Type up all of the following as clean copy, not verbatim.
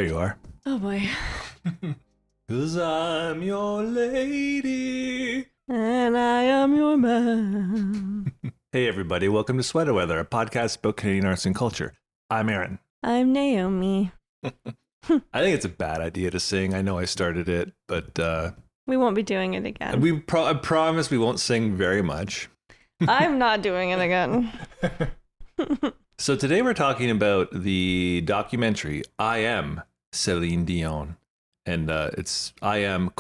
there you are. Oh boy. 'Cause I'm your lady. And I am your man. Hey everybody, welcome to Sweater Weather, a podcast about Canadian arts and culture. I'm Aaron. I'm Naomi. I think it's a bad idea to sing. I know I started it, but We won't be doing it again. I promise we won't sing very much. I'm not doing it again. So today we're talking about the documentary I Am Celine Dion. And it's I Am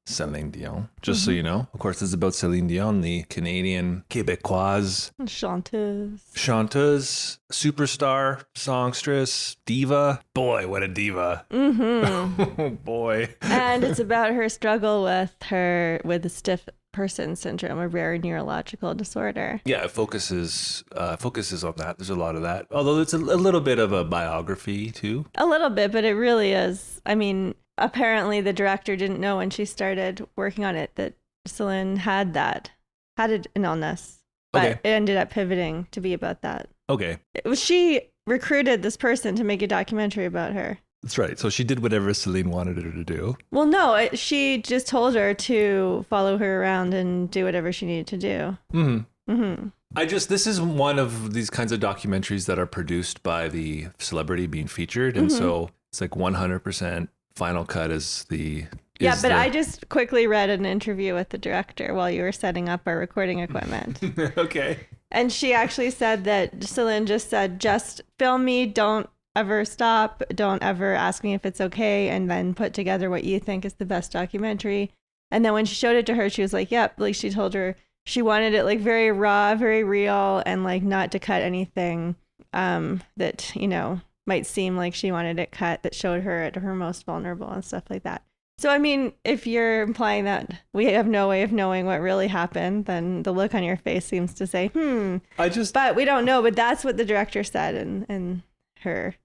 Celine Dion, just so you know. Of course, it's about Celine Dion, the Canadian Québécoise chanteuse, superstar, songstress, diva. Boy, what a diva. Mm-hmm. Oh, boy. And it's about her struggle with the stiff person syndrome, a rare neurological disorder. Yeah, it focuses on that. There's a lot of that. Although it's a little bit of a biography, too. A little bit, but it really is. I mean, apparently the director didn't know when she started working on it that Celine had an illness, but Okay. it ended up pivoting to be about that. Okay, She recruited this person to make a documentary about her. that's right. So she did whatever Celine wanted her to do. Well, no, she just told her to follow her around and do whatever she needed to do. Mm-hmm. Mm-hmm. This is one of these kinds of documentaries that are produced by the celebrity being featured. And so it's like 100% final cut is the... I just quickly read an interview with the director while you were setting up our recording equipment. Okay. And she actually said that Celine just said, just film me, don't ever stop, don't ever ask me if it's okay, and then put together what you think is the best documentary. And then when she showed it to her, she was like, yep, like she told her she wanted it like very raw, very real, and like not to cut anything that, you know, might seem like she wanted it cut that showed her at her most vulnerable and stuff like that. So, I mean, if you're implying that we have no way of knowing what really happened, then the look on your face seems to say, but we don't know. But that's what the director said in her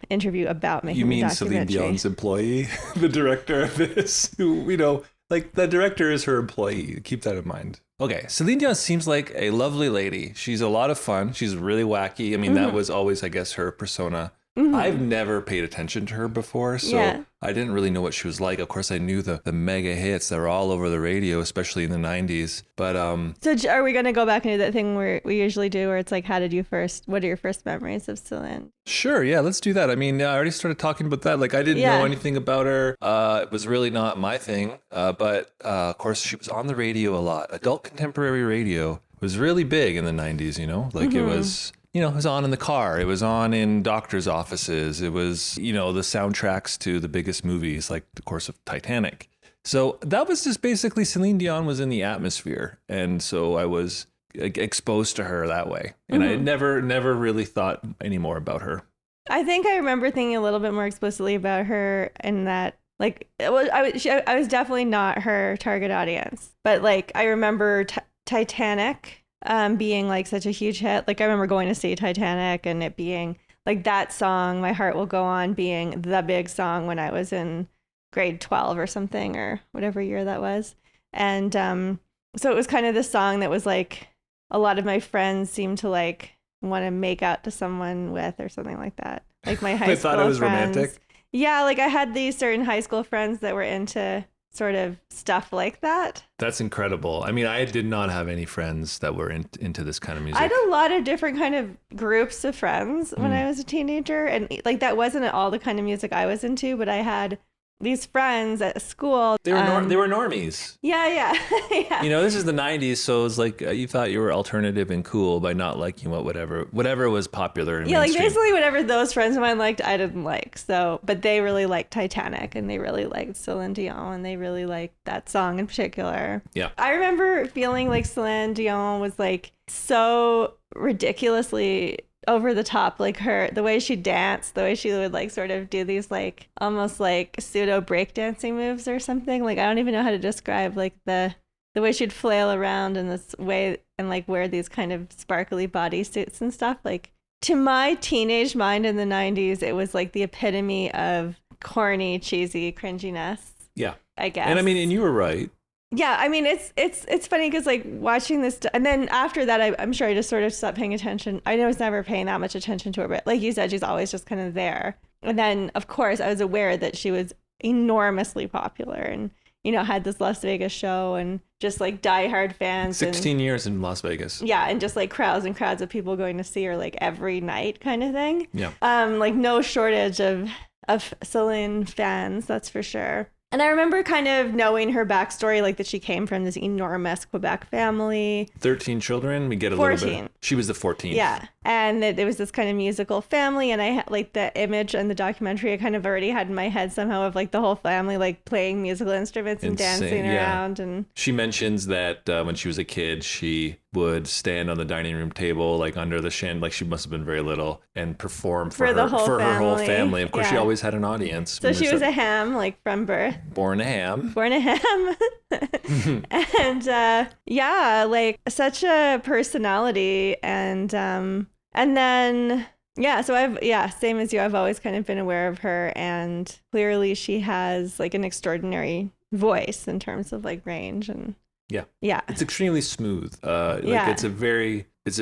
interview about making the documentary. You mean Celine Dion's employee, the director of this, who, you know, like the director is her employee. Keep that in mind. Okay, Celine Dion seems like a lovely lady. She's a lot of fun. She's really wacky. I mean, that was always, I guess, her persona. I've never paid attention to her before, so I didn't really know what she was like. Of course, I knew the mega hits that were all over the radio, especially in the 90s. But So are we going to go back and do that thing where we usually do, where it's like, what are your first memories of Celine? Sure, yeah, let's do that. I mean, I already started talking about that. Like, I didn't know anything about her. It was really not my thing. But of course, she was on the radio a lot. Adult contemporary radio was really big in the 90s, you know? Like, it was... You know, it was on in the car. It was on in doctors' offices. It was, you know, the soundtracks to the biggest movies, like, of course, of Titanic. So that was just basically Celine Dion was in the atmosphere. And so I was exposed to her that way. And I never really thought any more about her. I think I remember thinking a little bit more explicitly about her in that, like, I was definitely not her target audience. But, like, I remember Titanic being like such a huge hit. Like I remember going to see Titanic and it being like that song, My Heart Will Go On, being the big song when I was in grade 12 or something, or whatever year that was. And so it was kind of the song that was like a lot of my friends seemed to like want to make out to someone with or something like that. Like my high school friends. They thought it was romantic? Yeah, like I had these certain high school friends that were into sort of stuff like that. That's incredible. I mean, I did not have any friends that were into this kind of music. I had a lot of different kind of groups of friends when I was a teenager. And like that wasn't at all the kind of music I was into, but I had these friends at school. They were normies. Yeah. Yeah. You know, this is the 90s, so it was like you thought you were alternative and cool by not liking whatever was popular and mainstream. Like basically whatever those friends of mine liked, I didn't like. So, but they really liked Titanic and they really liked Celine Dion and they really liked that song in particular. Yeah. I remember feeling like Celine Dion was like so ridiculously over the top, like the way she danced, the way she would like sort of do these like almost like pseudo breakdancing moves or something. Like I don't even know how to describe like the way she'd flail around in this way and like wear these kind of sparkly bodysuits and stuff. Like to my teenage mind in the 90s, it was like the epitome of corny, cheesy cringiness. Yeah, I guess. And I mean, and you were right. Yeah, I mean, it's funny because like watching this, and then after that, I'm sure I just sort of stopped paying attention. I was never paying that much attention to her, but like you said, she's always just kind of there. And then, of course, I was aware that she was enormously popular and, you know, had this Las Vegas show and just like diehard fans. 16 years in Las Vegas. Yeah. And just like crowds and crowds of people going to see her like every night kind of thing. Yeah. Like no shortage of Celine fans, that's for sure. And I remember kind of knowing her backstory, like that she came from this enormous Quebec family. 13 children. We get a 14. little bit. She was the 14th. Yeah. And that it was this kind of musical family. And I had like the image and the documentary I kind of already had in my head somehow of like the whole family like playing musical instruments and dancing around. And she mentions that when she was a kid, she would stand on the dining room table, like under the chandelier, like she must have been very little, and perform for her whole family. Of course, she always had an audience. So she was a ham, like from birth. Born a ham. And like such a personality. And then so same as you, I've always kind of been aware of her, and clearly she has like an extraordinary voice in terms of like range and yeah, it's extremely smooth. It's a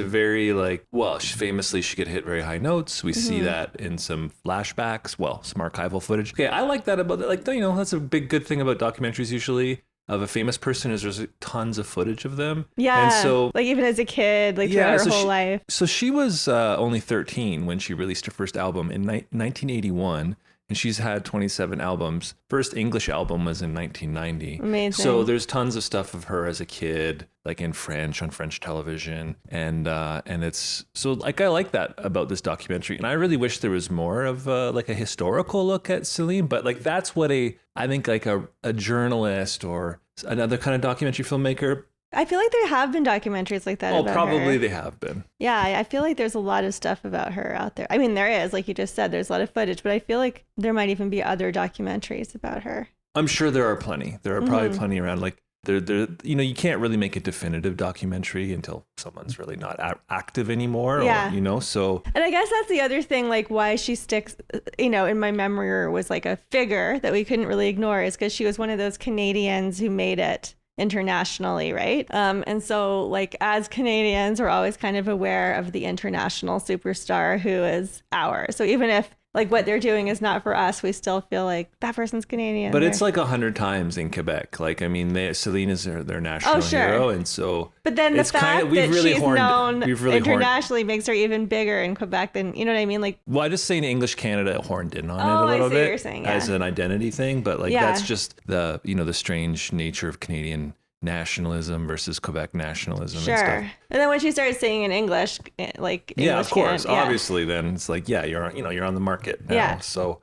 very like, well, she could hit very high notes. We see that in some flashbacks, some archival footage. Okay, I like that about it. Like, you know, that's a good thing about documentaries usually of a famous person is there's tons of footage of them. Yeah. And so, like even as a kid, like throughout her whole life. So she was only 13 when she released her first album in 1981. And she's had 27 albums. First English album was in 1990. Amazing. So there's tons of stuff of her as a kid, like in French, on French television. And it's, so like, I like that about this documentary. And I really wish there was more of like a historical look at Celine. But like, that's what I think like a journalist or another kind of documentary filmmaker. I feel like there have been documentaries like that. Oh, about probably her. They have been. Yeah, I feel like there's a lot of stuff about her out there. I mean, there is, like you just said, there's a lot of footage, but I feel like there might even be other documentaries about her. I'm sure there are plenty. There are probably plenty around. Like there, you know, you can't really make a definitive documentary until someone's really not active anymore. Yeah. Or, you know, so. And I guess that's the other thing, like why she sticks, you know, in my memory or was like a figure that we couldn't really ignore is because she was one of those Canadians who made it internationally, right? And so like as Canadians, we're always kind of aware of the international superstar who is ours. So even if like what they're doing is not for us, we still feel like that person's Canadian. But it's like 100 times in Quebec. Like, I mean, Celine is their national hero. And so. But then the fact that she's known internationally makes her even bigger in Quebec than, you know what I mean? Like, well, I just saying English Canada horned in on it a little bit you're saying, as an identity thing. But like, that's just the, you know, the strange nature of Canadian nationalism versus Quebec nationalism and stuff. And then when she started singing in English, like English of course, obviously, then it's like, you're on the market now.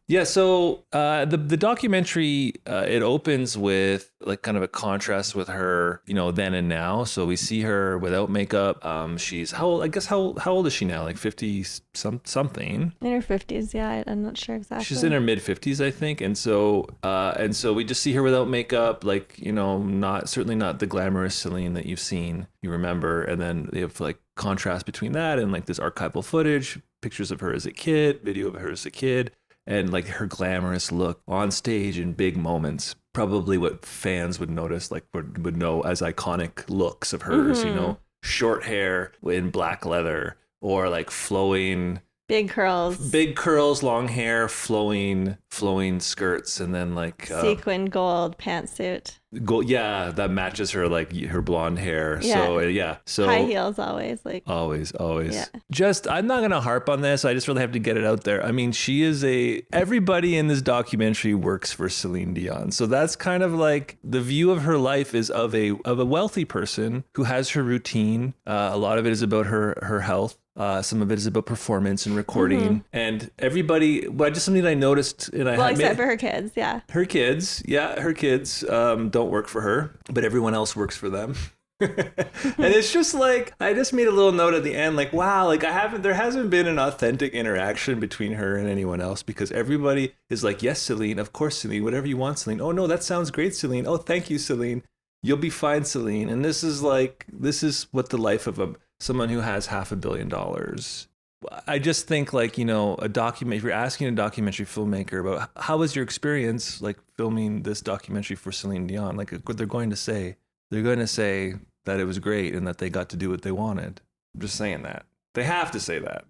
Yeah. So the documentary it opens with like kind of a contrast with her, you know, then and now. So we see her without makeup. She's how old is she now? Like 50 something. In her 50s, yeah. I'm not sure exactly. She's in her mid 50s, I think. And so we just see her without makeup, like, you know, certainly not the glamorous Celine that you've seen, you remember. And then they have like contrast between that and like this archival footage, pictures of her as a kid, video of her as a kid, and like her glamorous look on stage in big moments. Probably what fans would notice, like would know as iconic looks of hers, you know, short hair in black leather or like flowing big curls, long hair, flowing skirts, and then like sequin gold pantsuit. Gold, yeah, that matches her like her blonde hair. Yeah. So high heels always. Yeah. Just I'm not gonna harp on this. I just really have to get it out there. I mean, she is everybody in this documentary works for Celine Dion. So that's kind of like the view of her life is of a wealthy person who has her routine. A lot of it is about her health. Some of it is about performance and recording, and everybody. But just something that I noticed, and except for her kids, her kids don't work for her, but everyone else works for them. And it's just like I just made a little note at the end, like wow, like there hasn't been an authentic interaction between her and anyone else because everybody is like, yes, Celine, of course, Celine, whatever you want, Celine. Oh no, that sounds great, Celine. Oh, thank you, Celine. You'll be fine, Celine. And this is what the life of someone who has $500 million. I just think like, you know, if you're asking a documentary filmmaker about how was your experience like filming this documentary for Celine Dion, like what they're going to say that it was great and that they got to do what they wanted. I'm just saying that. They have to say that.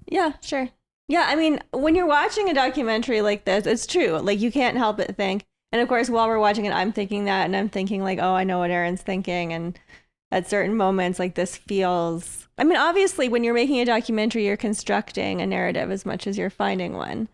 Yeah, sure. Yeah, I mean, when you're watching a documentary like this, it's true. Like, you can't help but think. And of course, while we're watching it, I'm thinking that, and I'm thinking like, oh, I know what Aaron's thinking. And at certain moments, like, this feels, I mean, obviously, when you're making a documentary, you're constructing a narrative as much as you're finding one.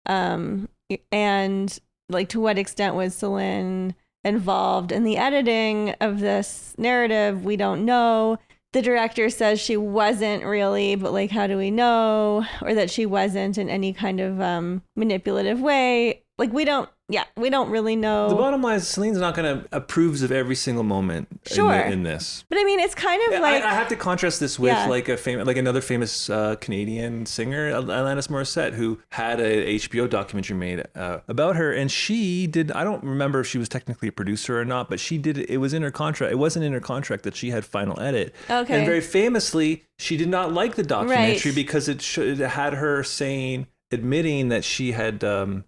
And like, to what extent was Celine involved in the editing of this narrative? We don't know. The director says she wasn't really, but like, how do we know? Or that she wasn't in any kind of manipulative way. Like, we don't really know. The bottom line is Celine's not going to approves of every single moment in this. But I mean, it's kind of like... I have to contrast this with like another famous Canadian singer, Alanis Morissette, who had a HBO documentary made about her. And she did, I don't remember if she was technically a producer or not, but she did, it was in her contract. It wasn't in her contract that she had final edit. Okay. And very famously, she did not like the documentary because it had her admitting that she had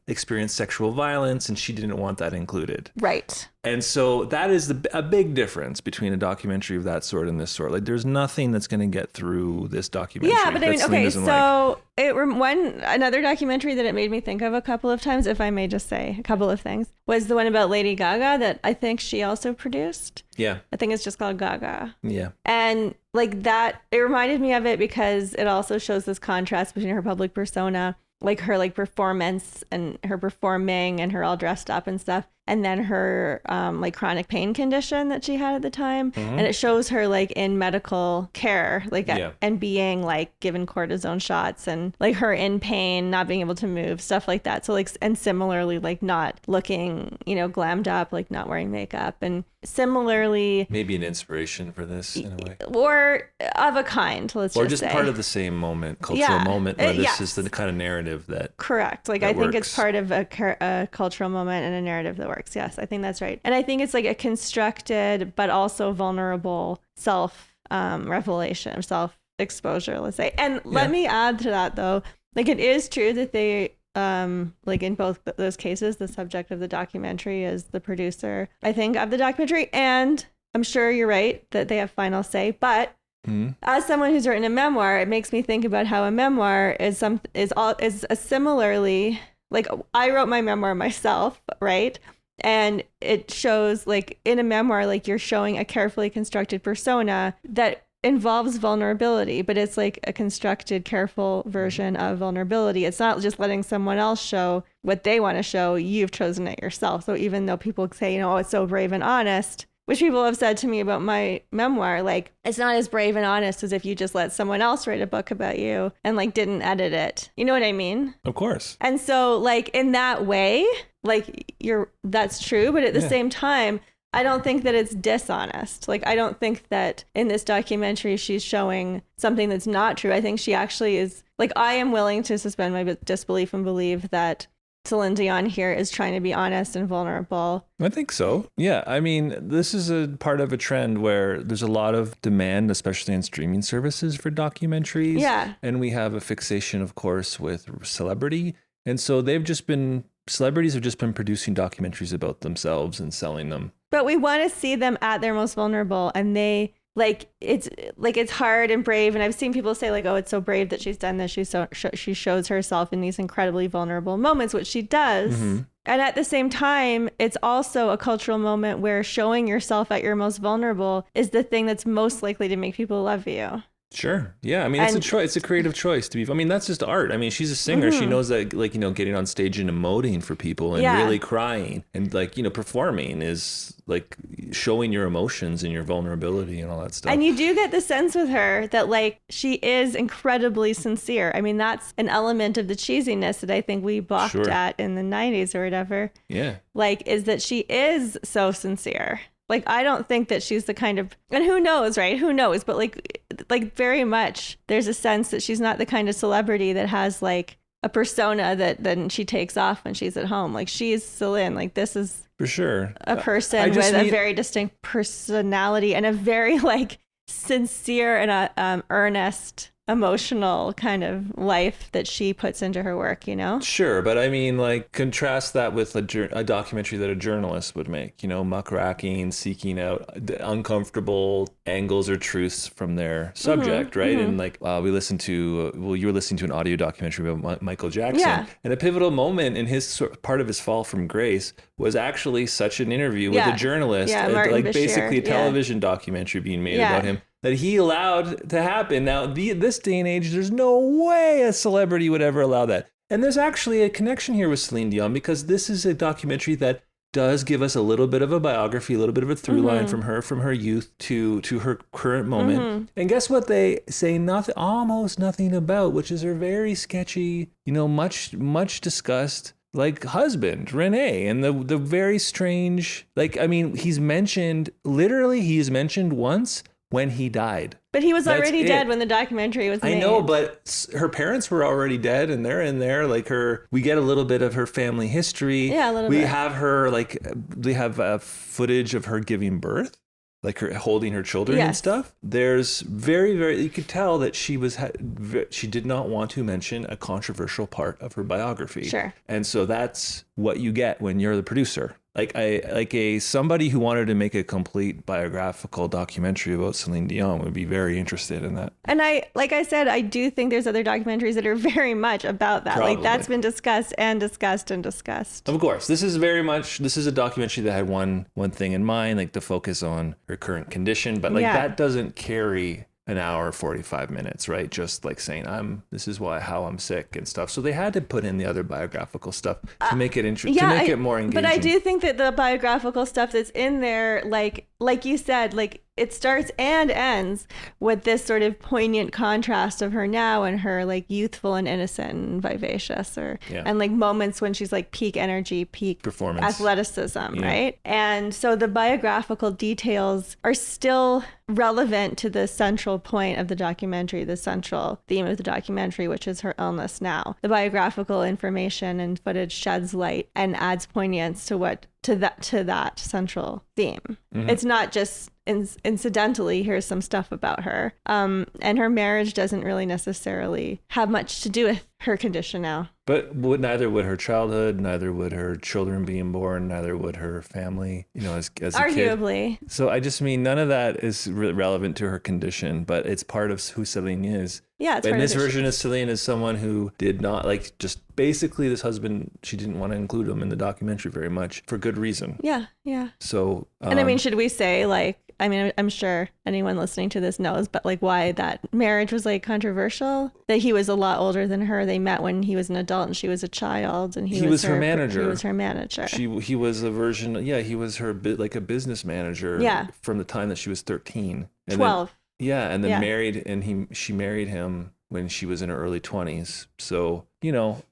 experienced sexual violence and she didn't want that included. Right. And so that is a big difference between a documentary of that sort and this sort. Like, there's nothing that's going to get through this documentary. Yeah, but I mean, okay, so another documentary that it made me think of a couple of times, if I may just say a couple of things, was the one about Lady Gaga that I think she also produced. Yeah. I think it's just called Gaga. Yeah. And like that, it reminded me of it because it also shows this contrast between her public persona, like her like performance and her performing and her all dressed up and stuff, and then her like chronic pain condition that she had at the time. And it shows her like in medical care, like and being like given cortisone shots and like her in pain, not being able to move, stuff like that. So like, and similarly, like not looking, glammed up, like not wearing makeup. And similarly, maybe an inspiration for this in a way, or of a kind, let's or just say. part of the same moment, cultural moment where this is the kind of narrative that correct. Like, I think it's part of a cultural moment and a narrative that works. Yes, I think that's right. And I think it's like a constructed but also vulnerable self revelation, self exposure, let's say. And let me add to that though, like, it is true that they like in both those cases, the subject of the documentary is the producer, I think, of the documentary. And I'm sure you're right that they have final say. But as someone who's written a memoir, it makes me think about how a memoir is a similarly, like, I wrote my memoir myself, right? And it shows, like, in a memoir, like, you're showing a carefully constructed persona that involves vulnerability, but it's like a constructed, careful version of vulnerability. It's not just letting someone else show what they want to show. You've chosen it yourself. So even though people say, oh, it's so brave and honest, which people have said to me about my memoir, like, it's not as brave and honest as if you just let someone else write a book about you and like didn't edit it. You know what I mean? Of course. And so like in that way, like that's true. But at the same time, I don't think that it's dishonest. Like, I don't think that in this documentary she's showing something that's not true. I think she actually is, like, I am willing to suspend my disbelief and believe that Celine Dion here is trying to be honest and vulnerable. I think so. Yeah. I mean, this is a part of a trend where there's a lot of demand, especially in streaming services, for documentaries. Yeah. And we have a fixation, of course, with celebrity. And so celebrities have just been producing documentaries about themselves and selling them. But we want to see them at their most vulnerable, and it's hard and brave. And I've seen people say like, oh, it's so brave that she's done this. She shows herself in these incredibly vulnerable moments, which she does. Mm-hmm. And at the same time, it's also a cultural moment where showing yourself at your most vulnerable is the thing that's most likely to make people love you. Sure. Yeah. I mean, it's a choice. It's a creative choice to be. I mean, that's just art. I mean, she's a singer. Mm-hmm. She knows that, like, getting on stage and emoting for people and really crying and, like, performing is like showing your emotions and your vulnerability and all that stuff. And you do get the sense with her that, like, she is incredibly sincere. I mean, that's an element of the cheesiness that I think we balked at in the 90s or whatever. Yeah. Like, is that she is so sincere. Like, I don't think that she's the kind of, and who knows, right? Who knows? But like very much, there's a sense that she's not the kind of celebrity that has like a persona that then she takes off when she's at home. Like, she's Celine. Like, this is for sure a person with a very distinct personality and a very like sincere and earnest emotional kind of life that she puts into her work, you know? Sure, but I mean, like, contrast that with a documentary that a journalist would make, you know, muckraking, seeking out uncomfortable angles or truths from their subject, right? And like, you were listening to an audio documentary about Michael Jackson, and a pivotal moment in his part of his fall from grace was actually such an interview with a journalist, like Bashir, basically a television documentary being made about him, that he allowed to happen. Now, this day and age, there's no way a celebrity would ever allow that. And there's actually a connection here with Celine Dion, because this is a documentary that does give us a little bit of a biography, a little bit of a through line from her youth to her current moment. And guess what they say almost nothing about, which is her very sketchy, you know, much discussed, like, husband, Renee, and the very strange, like, I mean, he's mentioned once when he died. But he was already dead when the documentary was made. I know, but her parents were already dead, and they're in there. Like, we get a little bit of her family history. Yeah, a little bit. We have her, like, they have footage of her giving birth, like her holding her children and stuff. There's you could tell that she did not want to mention a controversial part of her biography. Sure. And so that's what you get when you're the producer. Somebody who wanted to make a complete biographical documentary about Celine Dion would be very interested in that. And like I said, I do think there's other documentaries that are very much about that. Probably. Like, that's been discussed and discussed and discussed. Of course, this is a documentary that had one thing in mind, like the focus on her current condition, but that doesn't carry an hour, 45 minutes, right? Just like saying, this is how I'm sick and stuff. So they had to put in the other biographical stuff to make it interesting, to make it more engaging. But I do think that the biographical stuff that's in there, like you said, like, it starts and ends with this sort of poignant contrast of her now and her, like, youthful and innocent and vivacious, and like moments when she's like peak energy, peak performance, athleticism, right? And so the biographical details are still relevant to the central point of the documentary, the central theme of the documentary, which is her illness now. The biographical information and footage sheds light and adds poignance to that central theme. It's not just incidentally, here's some stuff about her. And her marriage doesn't really necessarily have much to do with her condition now. But neither would her childhood, neither would her children being born, neither would her family, you know, as arguably. A kid. So I just mean, none of that is relevant to her condition, but it's part of who Celine is. Yeah, it's and this version of Celine is someone who did not, like, just basically this husband, she didn't want to include him in the documentary very much for good reason. Yeah. So, and I mean, should we say, like, I mean, I'm sure anyone listening to this knows, but like, why that marriage was like controversial? That he was a lot older than her. They met when he was an adult and she was a child, and he was her manager. He was her manager. He was a version. Yeah, he was her like a business manager. Yeah. From the time that she was 13. And 12. And then married, and she married him when she was in her early 20s. So, you know.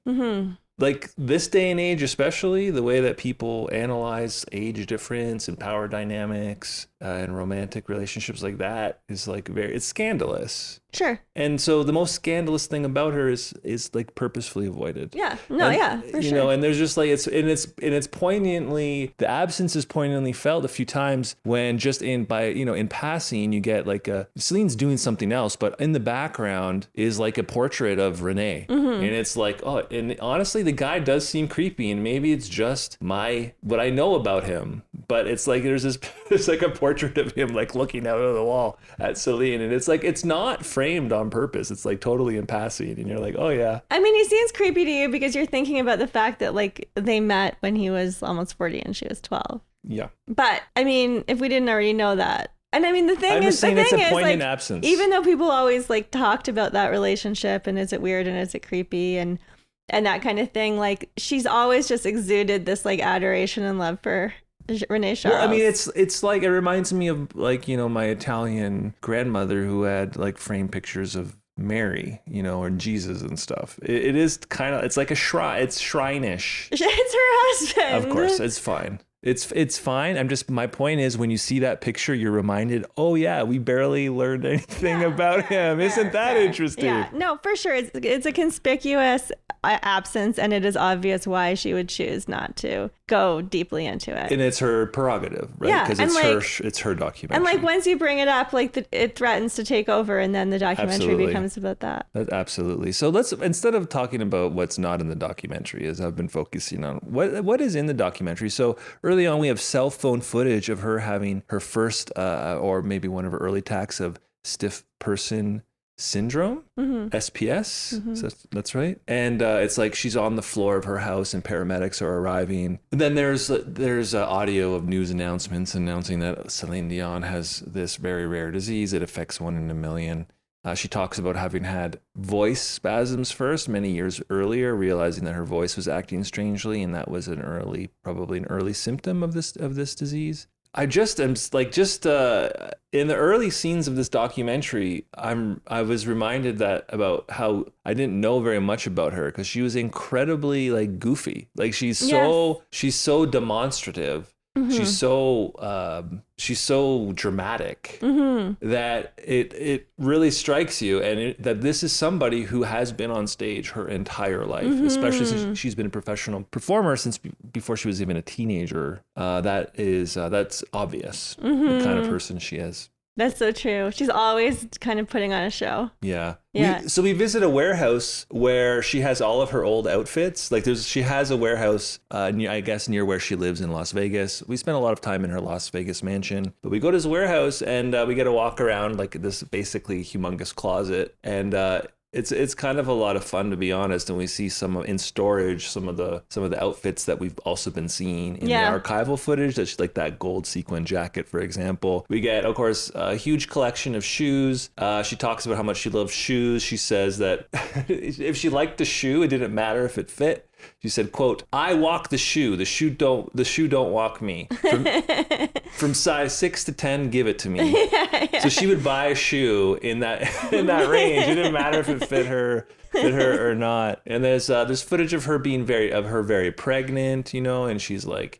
Like, this day and age, especially, the way that people analyze age difference and power dynamics and romantic relationships like that is like it's scandalous. Sure. And so the most scandalous thing about her is like purposefully avoided. Yeah. No, and, for sure. You know, and there's just like it's poignantly, the absence is poignantly felt a few times when just in passing you get like Celine's doing something else, but in the background is like a portrait of Renee. And it's like, and honestly, the guy does seem creepy, and maybe it's just what I know about him, but it's like there's like a portrait of him like looking out of the wall at Celine, and it's like, it's not framed on purpose. It's like totally in passing, and you're like, oh yeah. I mean, he seems creepy to you because you're thinking about the fact that like they met when he was almost 40 and she was 12. Yeah. But I mean, if we didn't already know that. And I mean, the thing is like, absence. Even though people always like talked about that relationship and is it weird and is it creepy and that kind of thing, like, she's always just exuded this like adoration and love for Renee Charles. Well, I mean, it's like, it reminds me of, like, you know, my Italian grandmother who had like framed pictures of Mary, you know, or Jesus and stuff. It is kind of, it's like a shrine. It's shrine-ish. It's her husband. Of course, it's fine. It's fine. My point is when you see that picture, you're reminded, oh yeah, we barely learned anything about him. Isn't that interesting? Yeah, no, for sure. It's a conspicuous absence, and it is obvious why she would choose not to go deeply into it. And it's her prerogative, right? Yeah, because it's her documentary. And like once you bring it up, like it threatens to take over, and then the documentary becomes about that. Absolutely. So let's, instead of talking about what's not in the documentary, as I've been focusing on what is in the documentary. So early on, we have cell phone footage of her having her first, or maybe one of her early attacks of stiff person syndrome, SPS. So that's right. And it's like she's on the floor of her house and paramedics are arriving. And then there's audio of news announcements announcing that Celine Dion has this very rare disease. It affects 1 in a million. She talks about having had voice spasms first many years earlier, realizing that her voice was acting strangely, and that was probably an early symptom of this disease. I just am like in the early scenes of this documentary, I was reminded about how I didn't know very much about her because she was incredibly like goofy. Like she's so demonstrative. She's so dramatic that it really strikes you, and that this is somebody who has been on stage her entire life, especially since she's been a professional performer since before she was even a teenager. That's obvious the kind of person she is. That's so true. She's always kind of putting on a show. Yeah. Yeah. So we visit a warehouse where she has all of her old outfits. Like she has a warehouse, near where she lives in Las Vegas. We spent a lot of time in her Las Vegas mansion, but we go to this warehouse and we get to walk around like this basically humongous closet. And it's kind of a lot of fun, to be honest. And we see some of the outfits that we've also been seeing in the archival footage. That's like that gold sequin jacket, for example. We get, of course, a huge collection of shoes. She talks about how much she loves shoes. She says that if she liked the shoe, it didn't matter if it fit. She said, quote, "I walk the shoe. The shoe don't walk me. From size 6 to 10, give it to me." So she would buy a shoe in that range. It didn't matter if it fit her or not. And there's footage of her being very pregnant, and she's like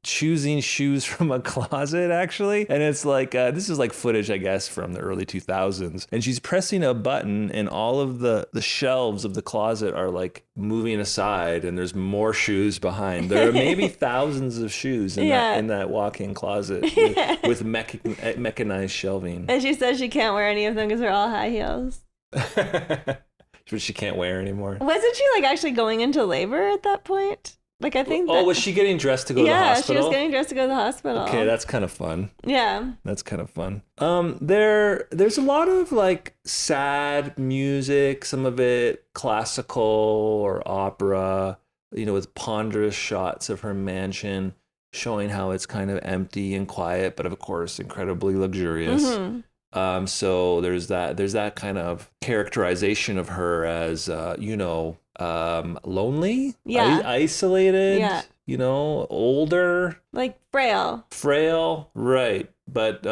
choosing shoes from a closet, actually. And it's like this is like footage, I guess, from the early 2000s. And she's pressing a button, and all of the shelves of the closet are like moving aside, and there's more shoes behind. There are maybe thousands of shoes in that walk-in closet with mechanized shelving. And she says she can't wear any of them because they're all high heels. Which she can't wear anymore. Wasn't she like actually going into labor at that point? Like I think. Was she getting dressed to go to the hospital? Yeah, she was getting dressed to go to the hospital. Okay, that's kind of fun. Yeah. That's kind of fun. There's a lot of like sad music, some of it classical or opera, with ponderous shots of her mansion showing how it's kind of empty and quiet, but of course incredibly luxurious. So there's that kind of characterization of her as, lonely, isolated, older, like frail, right. But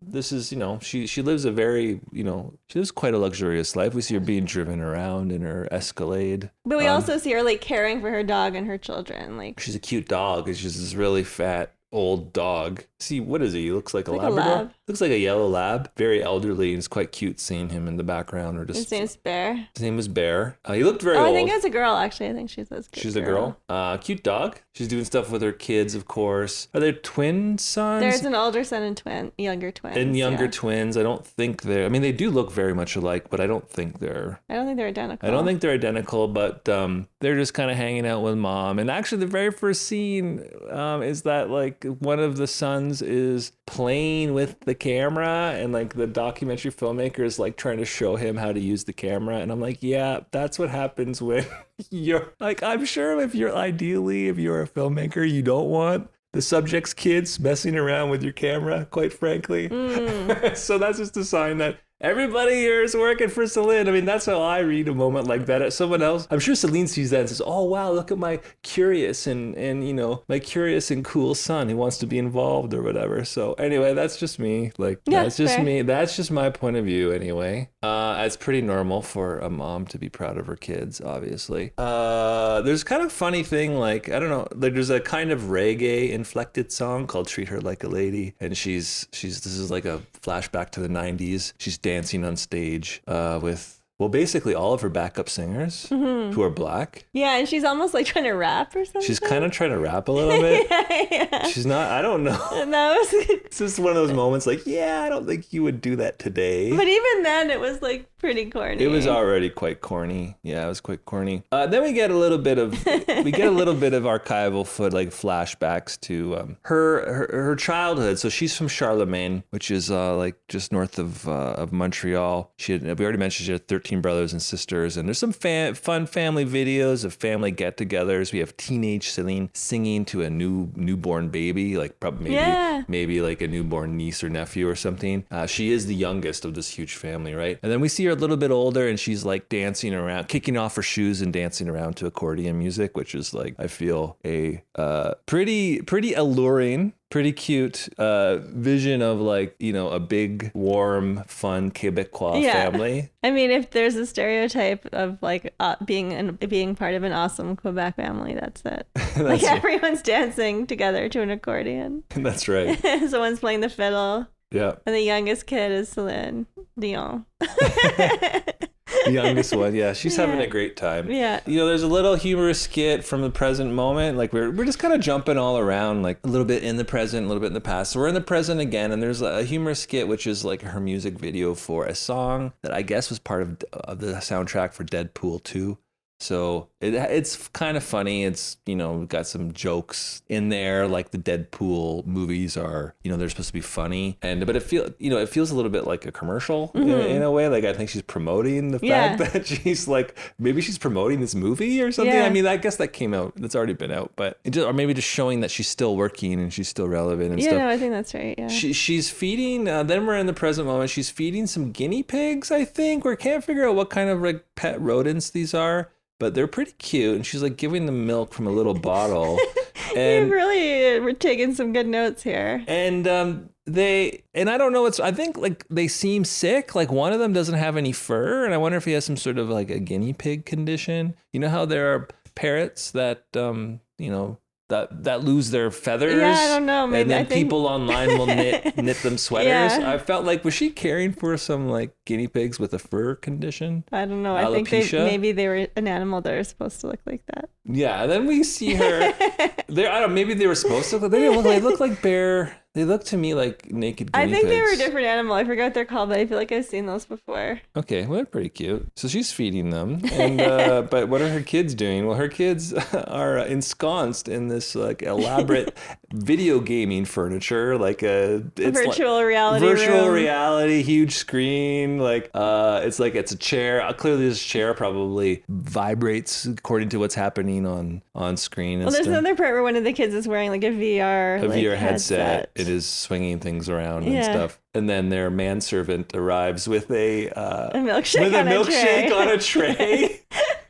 this is, she lives a very, she lives quite a luxurious life. We see her being driven around in her Escalade. But we also see her like caring for her dog and her children. Like she's a cute dog. She's just this really fat old dog. See, what is he? He looks like a Labrador. Looks like a yellow lab. Very elderly, and it's quite cute seeing him in the background. Or just his name's Bear. His name was Bear. He looked very old. I think it's a girl, actually. I think she's a girl. Cute dog. She's doing stuff with her kids, of course. Are there twin sons? There's an older son and younger twins. And younger twins. I don't think they do look very much alike, but I don't think they're identical. But they're just kind of hanging out with mom. And actually, the very first scene is that like one of the sons is playing with the camera, and like the documentary filmmaker is like trying to show him how to use the camera. And I'm like, yeah, that's what happens when you're like, I'm sure if you're a filmmaker, you don't want the subject's kids messing around with your camera, quite frankly. So that's just a sign that everybody here is working for Celine. I mean, that's how I read a moment like that at someone else. I'm sure Celine sees that and says, oh, wow, look at my curious and my curious and cool son who wants to be involved or whatever. So anyway, that's just me. Like, that's just me. That's just my point of view anyway. It's pretty normal for a mom to be proud of her kids, obviously. There's kind of funny thing, like, I don't know, like there's a kind of reggae inflected song called Treat Her Like a Lady. And this is like a flashback to the 90s. She's dancing on stage with, well, basically all of her backup singers who are black. Yeah, and she's almost like trying to rap or something. She's kind of trying to rap a little bit. Yeah. She's not, I don't know. And that was... It's just one of those moments like, yeah, I don't think you would do that today. But even then, it was like pretty corny. It was already quite corny. Yeah, it was quite corny. Then we get a little bit of archival like flashbacks to her childhood. So she's from Charlemagne, which is like just north of Montreal. We already mentioned she had 13 brothers and sisters, and there's some fun family videos of family get-togethers. We have teenage Celine singing to a newborn baby, like probably maybe like a newborn niece or nephew or something. She is the youngest of this huge family, right? And then we see her a little bit older, and she's like dancing around, kicking off her shoes and dancing around to accordion music, which is like, I feel a pretty alluring, pretty cute vision of like, you know, a big, warm, fun Quebecois family. I mean, if there's a stereotype of like being part of an awesome Quebec family, that's it. Like everyone's dancing together to an accordion. That's right. Someone's playing the fiddle. Yeah. And the youngest kid is Celine Dion. The youngest one, yeah, she's having a great time. Yeah, you know, there's a little humorous skit from the present moment. Like we're just kind of jumping all around, like a little bit in the present, a little bit in the past. So we're in the present again, and there's a humorous skit which is like her music video for a song that I guess was part of the soundtrack for Deadpool 2. So it's kind of funny. It's, you know, got some jokes in there, like the Deadpool movies are, you know, they're supposed to be funny, but it feels a little bit like a commercial in a way. Like I think she's promoting the fact that she's like, maybe she's promoting this movie or something. I mean, I guess that came out, that's already been out, but or maybe just showing that she's still working and she's still relevant and stuff. Yeah, no, I think that's right. Yeah, she's feeding. Then we're in the present moment. She's feeding some guinea pigs. I think we can't figure out what kind of like pet rodents these are. But they're pretty cute, and she's like giving them milk from a little bottle. And you really were taking some good notes here. And I don't know, I think like they seem sick. Like one of them doesn't have any fur, and I wonder if he has some sort of like a guinea pig condition. You know how there are parrots that you know, that lose their feathers. Yeah, I don't know. Maybe, and then people online will knit them sweaters. I felt like, was she caring for some like guinea pigs with a fur condition? I don't know. I think maybe they were an animal that are supposed to look like that. Yeah, and then we see her. Maybe they were supposed to. They didn't look. They look like bear. They look to me like naked guinea pigs. I think they were a different animal. I forgot what they're called, but I feel like I've seen those before. Okay, well, they're pretty cute. So she's feeding them, and but what are her kids doing? Well, her kids are ensconced in this like elaborate video gaming furniture, like it's virtual reality. Virtual reality, huge screen. Like it's a chair. Clearly, this chair probably vibrates according to what's happening on screen. Well, there's another part where one of the kids is wearing like a VR headset. It is swinging things around and stuff. And then their manservant arrives with a milkshake on a tray.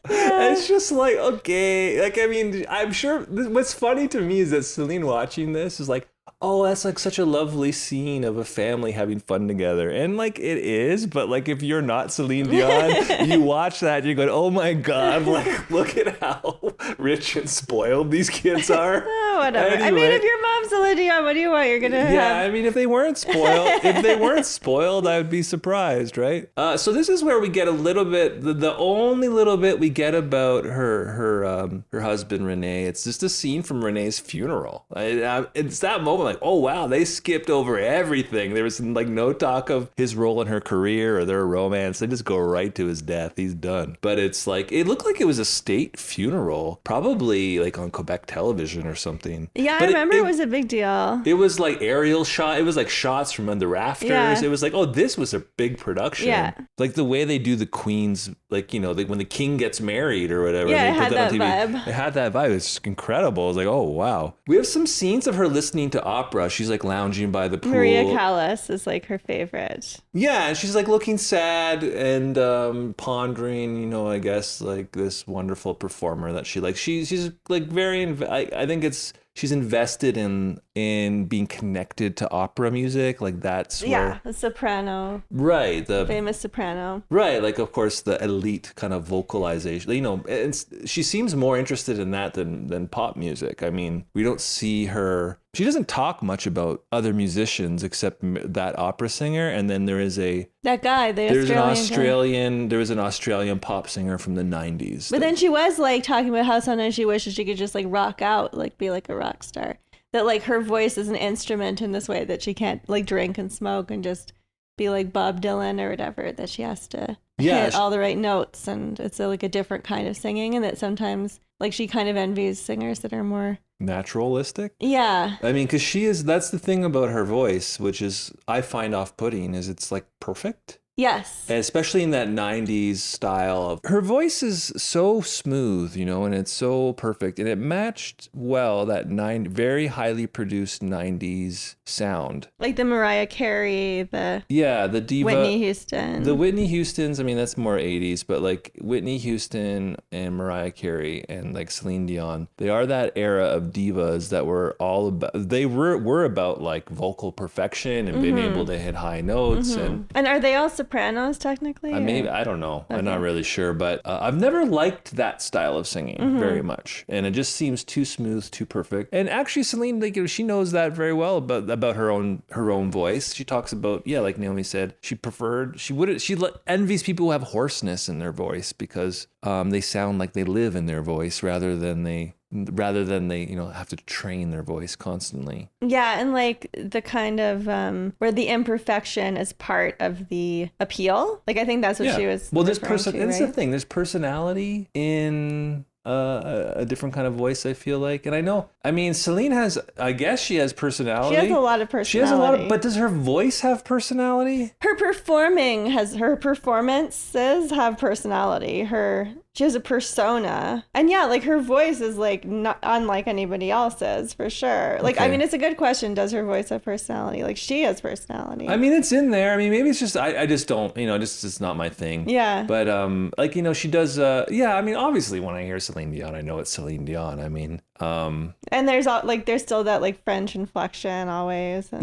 And it's just like, okay. Like, I mean, I'm sure what's funny to me is that Celine watching this is like, oh, that's like such a lovely scene of a family having fun together. And like it is, but like if you're not Celine Dion, you watch that and you're going, oh my God, like look at how rich and spoiled these kids are. Oh, whatever. Anyway, I mean, if your mom's Celine Dion, what do you want? You're going to have... Yeah, I mean, if they weren't spoiled, I would be surprised, right? So this is where we get a little bit, the only little bit we get about her husband, Renee. It's just a scene from Renee's funeral. It's that moment like, oh wow, they skipped over everything. There was like no talk of his role in her career or their romance. They just go right to his death. He's done. But it's like, it looked like it was a state funeral, probably like on Quebec television or something. Yeah, but I remember it was a big deal. It was like aerial shot. It was like shots from under rafters. Yeah. It was like, oh, this was a big production. Yeah. Like the way they do the Queen's, like, you know, when the king gets married or whatever. Yeah, they it had that vibe. It had that vibe. It's incredible. It was like, oh, wow. We have some scenes of her listening to opera. She's like lounging by the pool. Maria Callas is like her favorite. Yeah, and she's like looking sad and pondering, you know, I guess like this wonderful performer that she likes. She's like very, I think it's she's invested in being connected to opera music. Like that's where, the soprano. Right. The famous soprano. Right. Like, of course, the elite kind of vocalization, you know, she seems more interested in that than pop music. I mean, we don't see her. She doesn't talk much about other musicians except that opera singer. And then there is that guy, there was an Australian pop singer from the 90s. But then she was like talking about how sometimes she wishes she could just like rock out, like be like a rock star. That like her voice is an instrument in this way that she can't like drink and smoke and just be like Bob Dylan or whatever, that she has to hit all the right notes, and it's like a different kind of singing, and that sometimes like she kind of envies singers that are more naturalistic. Yeah. I mean, because that's the thing about her voice, which is I find off-putting, is it's like perfect. Yes. And especially in that 90s style of her voice is so smooth, you know, and it's so perfect. And it matched well that very highly produced 90s sound. Like the Mariah Carey, the diva. Whitney Houston. The Whitney Houstons, I mean, that's more 80s, but like Whitney Houston and Mariah Carey and like Celine Dion, they are that era of divas that were all about, they were about like vocal perfection and being able to hit high notes. And are they all sopranos technically? Maybe, I don't know. Okay. I'm not really sure, but I've never liked that style of singing very much, and it just seems too smooth, too perfect. And actually, Celine, like, she knows that very well about her own voice. She talks about, like Naomi said, she envies people who have hoarseness in their voice because they sound like they live in their voice rather than they have to train their voice constantly. Yeah, and like the kind of where the imperfection is part of the appeal. Like I think that's what she was. Well, that's the thing. There's personality in a different kind of voice, I feel like. And Celine has, I guess she has personality. She has a lot of personality. She has a lot of, but does her voice have personality? Her performances have personality. She has a persona. And like her voice is like not unlike anybody else's, for sure. Like, okay. It's a good question. Does her voice have personality? Like she has personality. It's in there. Maybe it's just, I just don't, it's not my thing. Yeah. But she does, obviously when I hear Celine Dion, I know it's Celine Dion. And there's still that like French inflection always. I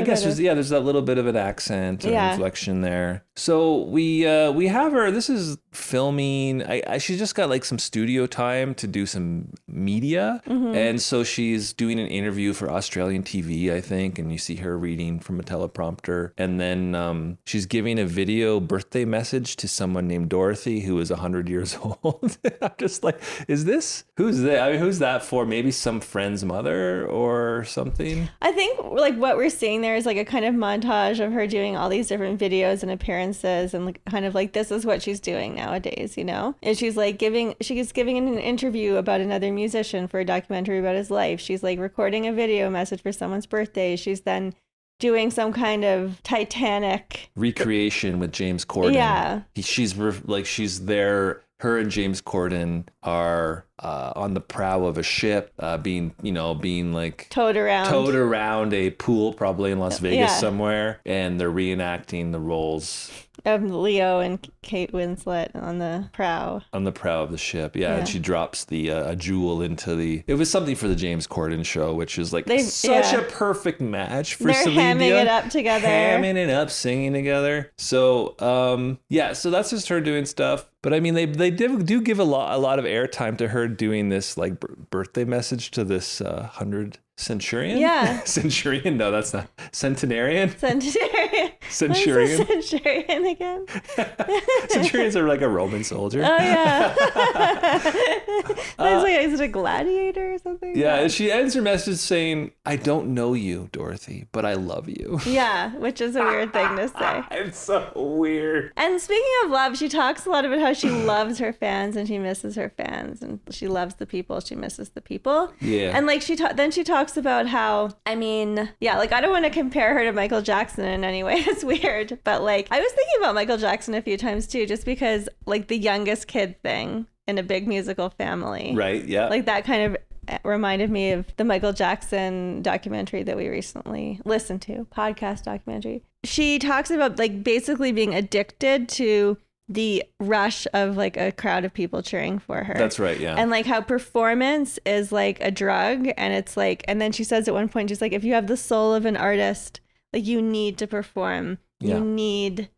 guess there's that little bit of an accent and inflection there. So we have her. This is filming. She's just got like some studio time to do some media, and so she's doing an interview for Australian TV, I think. And you see her reading from a teleprompter, and then she's giving a video birthday message to someone named Dorothy, who is 100 years old. I'm just like, who's that? Who's that for? Maybe some friend's mother or something. I think like what we're seeing there is like a kind of montage of her doing all these different videos and appearances, and like, kind of like this is what she's doing nowadays, and she's like giving an interview about another musician for a documentary about his life. She's like recording a video message for someone's birthday. She's then doing some kind of Titanic recreation with James Corden. Yeah. She's there. Her and James Corden are on the prow of a ship, being like towed around a pool, probably in Las Vegas somewhere, and they're reenacting the roles of Leo and Kate Winslet on the prow of the ship. And she drops the a jewel into the. It was something for the James Corden show, which is like such a perfect match for Celine Dion. They're hamming it up together, singing together. So so that's just her doing stuff. But they do give a lot of airtime to her doing this like birthday message to this 100 centurion. Yeah. Centurion? No, that's not. Centenarian? Centurion. Centurion. What is a centurion again? Centurions are like a Roman soldier. Oh yeah. Is it a gladiator or something? Yeah, and she ends her message saying, "I don't know you, Dorothy, but I love you." Yeah, which is a weird thing to say. It's so weird. And speaking of love, she talks a lot about how she loves her fans and she misses her fans, and she loves the people, she misses the people. Yeah. And like she talks about how, I don't want to compare her to Michael Jackson in any way. It's weird, but like I was thinking about Michael Jackson a few times too, just because like the youngest kid thing in a big musical family. Right. Yeah. Like that kind of reminded me of the Michael Jackson documentary that we recently listened to, podcast documentary. She talks about like basically being addicted to the rush of like a crowd of people cheering for her. That's right, yeah. And like how performance is like a drug, and it's like, and then she says at one point, she's like, if you have the soul of an artist, like you need to perform. You need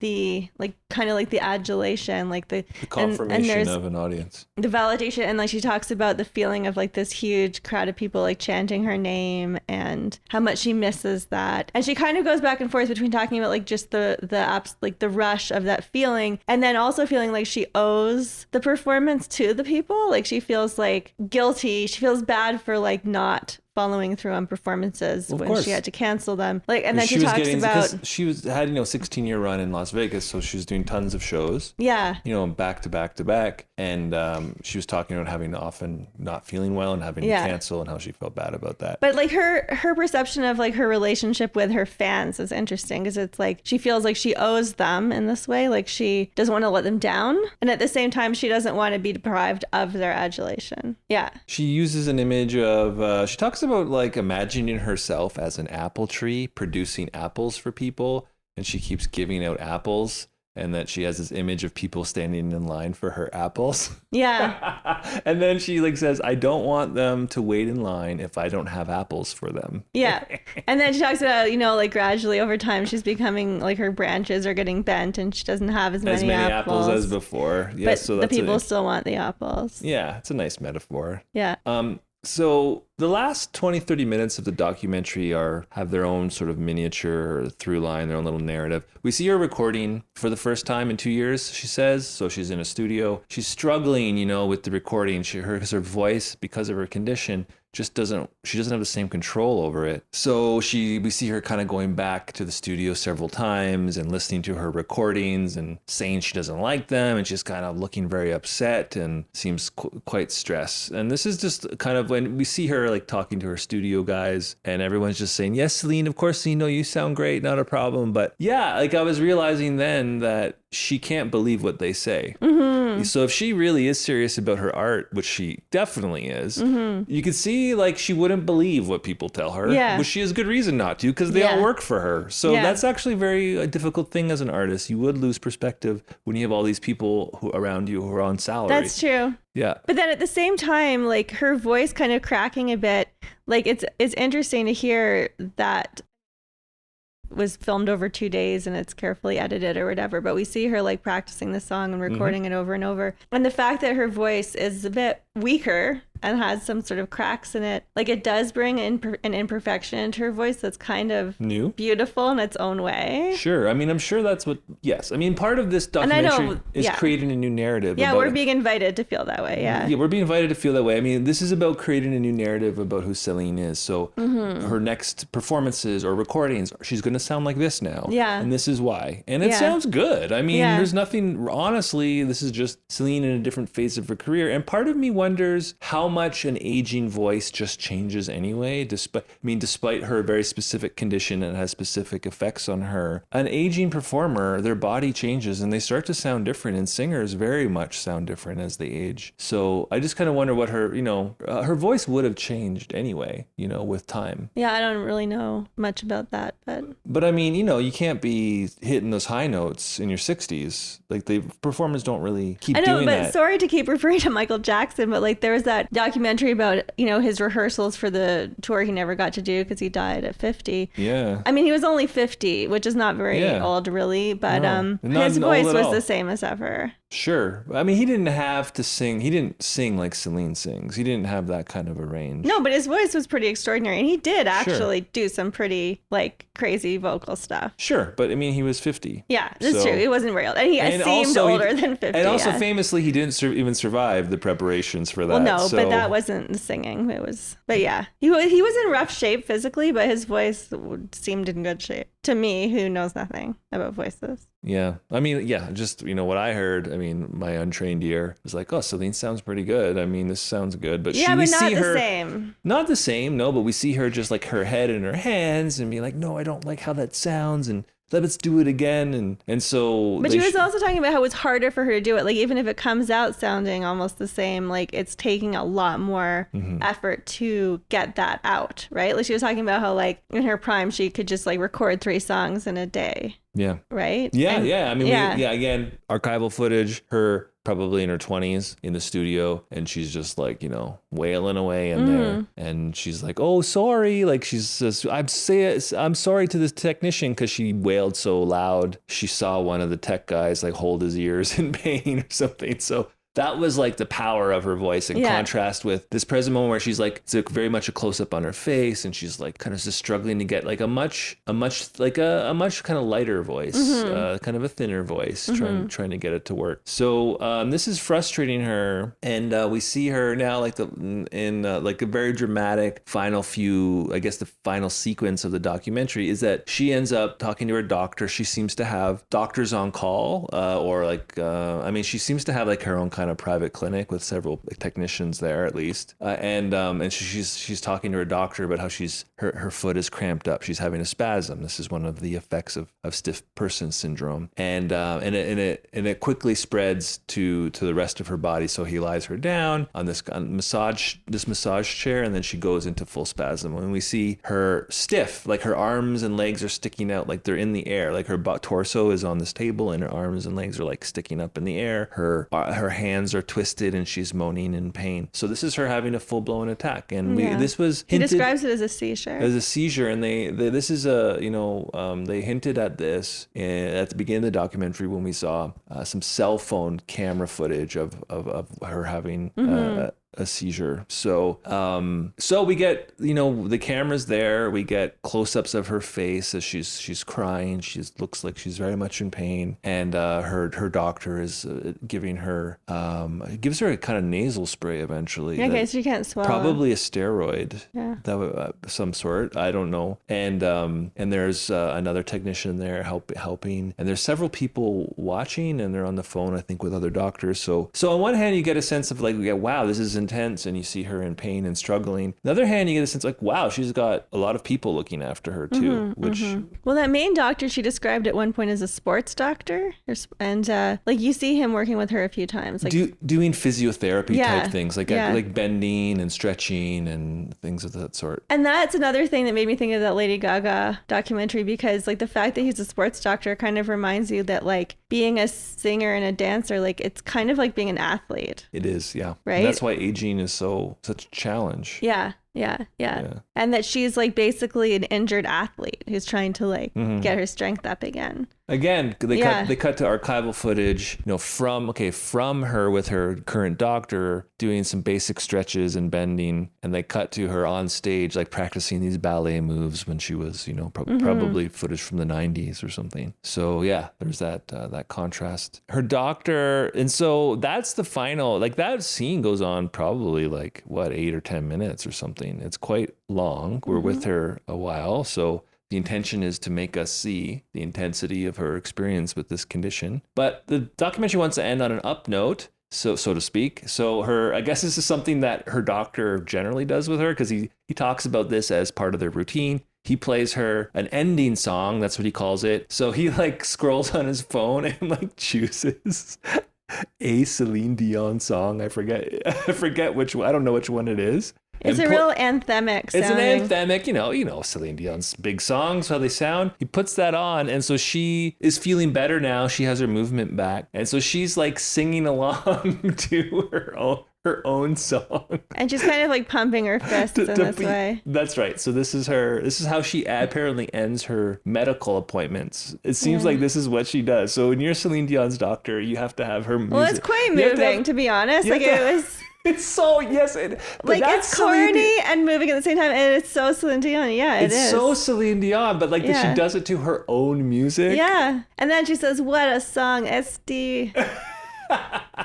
the like kind of like the adulation, like the confirmation of an audience, the validation, and like she talks about the feeling of like this huge crowd of people like chanting her name and how much she misses that. And she kind of goes back and forth between talking about like just the apps, like the rush of that feeling, and then also feeling like she owes the performance to the people. Like she feels like guilty, she feels bad for like not following through on performances when she had to cancel them. Like, and then she talks about she had 16-year run in Las Vegas, so she was doing tons of shows. Yeah. Back to back to back, and she was talking about having often not feeling well and having to cancel, and how she felt bad about that. But like her perception of like her relationship with her fans is interesting, because it's like she feels like she owes them in this way, like she doesn't want to let them down, and at the same time she doesn't want to be deprived of their adulation. Yeah. She uses an image of she talks about like imagining herself as an apple tree producing apples for people, and she keeps giving out apples, and that she has this image of people standing in line for her apples. Yeah. And then she like says, I don't want them to wait in line if I don't have apples for them. Yeah. And then she talks about, like gradually over time she's becoming like her branches are getting bent and she doesn't have as many apples as before. Yeah, but so the people still want the apples. Yeah, it's a nice metaphor. Yeah. So the last 20, 30 minutes of the documentary have their own sort of miniature through line, their own little narrative. We see her recording for the first time in 2 years, she says. So she's in a studio. She's struggling, with the recording. Her voice, because of her condition, she doesn't have the same control over it. So we see her kind of going back to the studio several times and listening to her recordings and saying she doesn't like them, and she's kind of looking very upset and seems quite stressed. And this is just kind of when we see her like talking to her studio guys, and everyone's just saying, yes, Celine, of course, you sound great, not a problem. But yeah, like I was realizing then that she can't believe what they say. Mm-hmm. So if she really is serious about her art, which she definitely is, you could see like she wouldn't believe what people tell her, which she has good reason not to, because they all work for her. So that's actually a difficult thing as an artist. You would lose perspective when you have all these people around you who are on salary. That's true. Yeah. But then at the same time, like her voice kind of cracking a bit, like it's interesting to hear that was filmed over 2 days and it's carefully edited or whatever, but we see her like practicing the song and recording it over and over. And the fact that her voice is a bit weaker and has some sort of cracks in it, like it does bring an imperfection into her voice that's kind of new, beautiful in its own way. Sure. I mean, I'm sure that's what, yes. I mean, part of this documentary is creating a new narrative. Yeah, we're being invited to feel that way. Yeah, we're being invited to feel that way. I mean, this is about creating a new narrative about who Celine is. So her next performances or recordings, she's going to sound like this now. Yeah. And this is why. And it sounds good. I mean, there's nothing, honestly, this is just Celine in a different phase of her career. And part of me wonders how much an aging voice just changes anyway, despite her very specific condition and has specific effects on her. An aging performer, their body changes and they start to sound different, and singers very much sound different as they age. So I just kind of wonder what her, her voice would have changed anyway, with time. Yeah, I don't really know much about that, but I mean, you can't be hitting those high notes in your 60s. Like the performers don't really keep doing that. I know, but sorry to keep referring to Michael Jackson, but like there was that documentary about, his rehearsals for the tour he never got to do because he died at 50. Yeah. I mean, he was only 50, which is not very old really, but his voice was the same as ever. Sure. I mean, he didn't have to sing. He didn't sing like Celine sings. He didn't have that kind of a range. No, but his voice was pretty extraordinary. And he did actually do some pretty like crazy vocal stuff. Sure. But I mean, he was 50. Yeah, that's true. He wasn't very old. And he seemed older than 50. And also famously, he didn't even survive the preparations for that. Well, no, but that wasn't the singing. It was, but yeah, he was in rough shape physically, but his voice seemed in good shape. To me, who knows nothing about voices. Yeah. I mean, just, what I heard, I mean, my untrained ear was like, oh, Celine sounds pretty good. I mean, this sounds good. But but not the same. Not the same, no, but we see her just like her head in her hands and be like, no, I don't like how that sounds. And let's do it again. And so. But she was also talking about how it's harder for her to do it. Like, even if it comes out sounding almost the same, like it's taking a lot more effort to get that out, right? Like she was talking about how like in her prime, she could just like record 3 songs in a day. Yeah. Right? Yeah. I mean, again, archival footage, her probably in her 20s in the studio, and she's just like, you know, wailing away in there. And she's like, oh, sorry. Like she says, I'm sorry to this technician because she wailed so loud. She saw one of the tech guys like hold his ears in pain or something. So that was like the power of her voice in contrast with this present moment where she's like, it's very much a close up on her face, and she's like kind of just struggling to get like a much kind of lighter voice, kind of a thinner voice, trying to get it to work. So this is frustrating her, and we see her now like in like a very dramatic final few, I guess the final sequence of the documentary is that she ends up talking to her doctor. She seems to have doctors on call, or like she seems to have like her own kind of private clinic with several technicians there at least, and she's talking to her doctor about how her foot is cramped up. She's having a spasm. This is one of the effects of stiff person syndrome, and it quickly spreads to the rest of her body. So he lies her down on this massage chair, and then she goes into full spasm. And we see her stiff, like her arms and legs are sticking out, like they're in the air, like her torso is on this table, and her arms and legs are like sticking up in the air. Her hands are twisted, and she's moaning in pain. So this is her having a full-blown attack, and this was hinted, he describes it as a seizure. And this is they hinted at this at the beginning of the documentary when we saw some cell phone camera footage of her having a seizure. So we get, you know, the camera's there. We get close-ups of her face as she's crying. She looks like she's very much in pain, and her doctor is giving her gives her a kind of nasal spray eventually. Okay, so she can't swallow. Probably a steroid. Yeah. That some sort. I don't know. And there's another technician there helping, and there's several people watching, and they're on the phone, I think, with other doctors. So on one hand, you get a sense of like, wow, this is intense, and you see her in pain and struggling. On the other hand, you get a sense like, wow, she's got a lot of people looking after her too, Well, that main doctor she described at one point as a sports doctor, and like you see him working with her a few times, like doing physiotherapy type things, like bending and stretching and things of that sort. And that's another thing that made me think of that Lady Gaga documentary, because like the fact that he's a sports doctor kind of reminds you that like being a singer and a dancer, like it's kind of like being an athlete. It is, yeah. Right. And that's why aging is such a challenge. Yeah. And that she's like basically an injured athlete who's trying to like get her strength up again. Again, they cut to archival footage, you know, from her with her current doctor doing some basic stretches and bending, and they cut to her on stage like practicing these ballet moves when she was, you know, probably footage from the 90s or something. So yeah, there's that contrast. Her doctor, and so that's the final, like that scene goes on probably like 8 or 10 minutes or something. It's quite long. We're with her a while, so the intention is to make us see the intensity of her experience with this condition. But the documentary wants to end on an up note, so to speak. So I guess this is something that her doctor generally does with her, because he talks about this as part of their routine. He plays her an ending song, that's what he calls it. So he like scrolls on his phone and like chooses a Celine Dion song. I forget which one. I don't know which one it is. It's a real anthemic sounding. It's an anthemic, you know Celine Dion's big songs, how they sound. He puts that on, and so she is feeling better now. She has her movement back, and so she's like singing along to her own song. And she's kind of like pumping her fists in this way. That's right. So this is how she apparently ends her medical appointments. It seems like this is what she does. So when you're Celine Dion's doctor, you have to have her music. Well, it's quite moving, to be honest. Like it was... It's so, yes. Like it's corny and moving at the same time, and it's so Celine Dion. Yeah, it is. It's so Celine Dion, but like she does it to her own music. Yeah. And then she says, what a song, SD.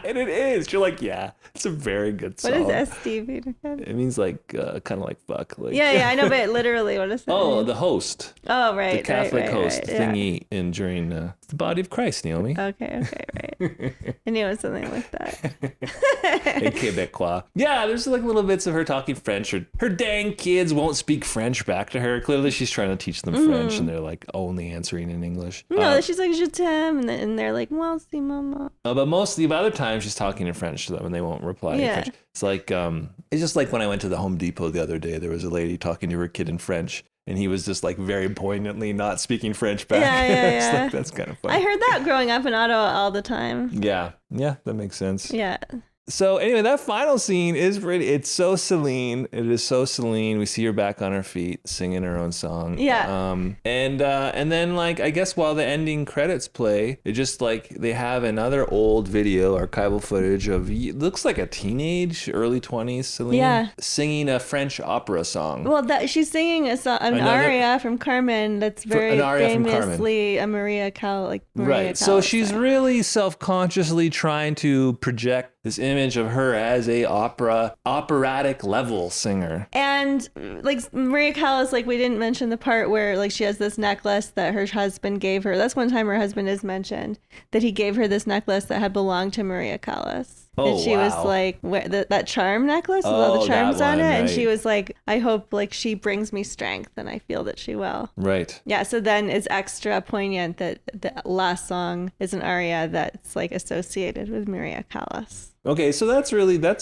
And it is. You're like, yeah, it's a very good song. What does SD mean again? It means like kind of like fuck. Like Yeah, I know, but literally, what does it mean? the host. Oh, right. The Catholic host right, thingy during the body of Christ, Naomi. Okay, right. I knew it was something like that. In Quebecois. Yeah, there's like little bits of her talking French. Her dang kids won't speak French back to her. Clearly, she's trying to teach them French, and they're like only answering in English. No, she's like, je t'aime, and they're like, moi aussi, maman. But most of the other times, she's talking in French to them, and they won't reply in French. It's like, it's just like when I went to the Home Depot the other day, there was a lady talking to her kid in French. And he was just like very poignantly not speaking French back. Yeah. Like, that's kind of funny. I heard that growing up in Ottawa all the time. Yeah, that makes sense. Yeah. So anyway, that final scene is really, it's so Celine. It is so Celine. We see her back on her feet singing her own song. Yeah. And then like, I guess while the ending credits play, it just like, they have another old video, archival footage of, it looks like a teenage, early 20s Celine singing a French opera song. Well, she's singing an aria from Carmen that's very famously a Maria Callas. Right. So she's really self-consciously trying to project this image of her as a operatic level singer. And like Maria Callas, like we didn't mention the part where like she has this necklace that her husband gave her. That's one time her husband is mentioned, that he gave her this necklace that had belonged to Maria Callas. Oh, and she was like, that charm necklace with all the charms on it. Right. And she was like, I hope like she brings me strength, and I feel that she will. Right. Yeah. So then it's extra poignant that the last song is an aria that's like associated with Maria Callas. Okay, so that's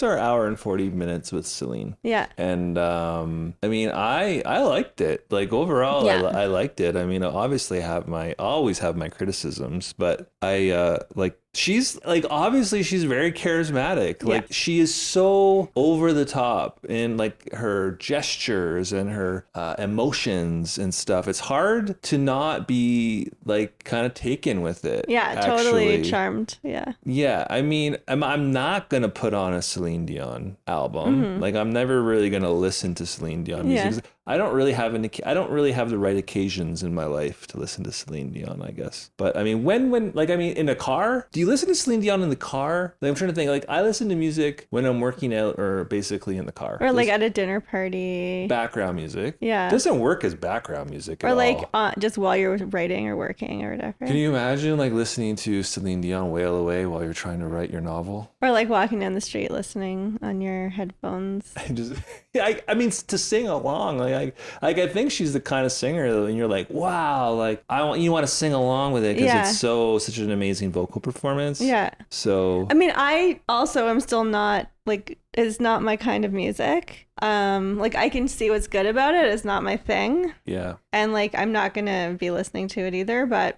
our hour and 40 minutes with Celine. Yeah. And I mean, I liked it. Like overall, I liked it. I mean, obviously I always have my criticisms, but I like, she's like, obviously she's very charismatic. Like she is so over the top in like her gestures and her emotions and stuff. It's hard to not be like kind of taken with it. Yeah, totally charmed. Yeah. Yeah. I mean, I'm not gonna put on a Celine Dion album. Mm-hmm. Like I'm never really gonna listen to Celine Dion music. Yeah. I don't really have the right occasions in my life to listen to Celine Dion, I guess. But I mean, when like, I mean, in a car, do you listen to Celine Dion in the car? Like I'm trying to think, like I listen to music when I'm working out or basically in the car. Or like at a dinner party. Background music. Yeah. It doesn't work as background music at all. Or like just while you're writing or working or whatever. Can you imagine like listening to Celine Dion wail away while you're trying to write your novel? Or like walking down the street listening on your headphones. I mean, to sing along, like I think she's the kind of singer that, and you're like, wow, like you want to sing along with it because it's such an amazing vocal performance. Yeah. So I mean, I also am still not like, it's not my kind of music. Like I can see what's good about it. It's not my thing. Yeah. And like I'm not gonna be listening to it either. But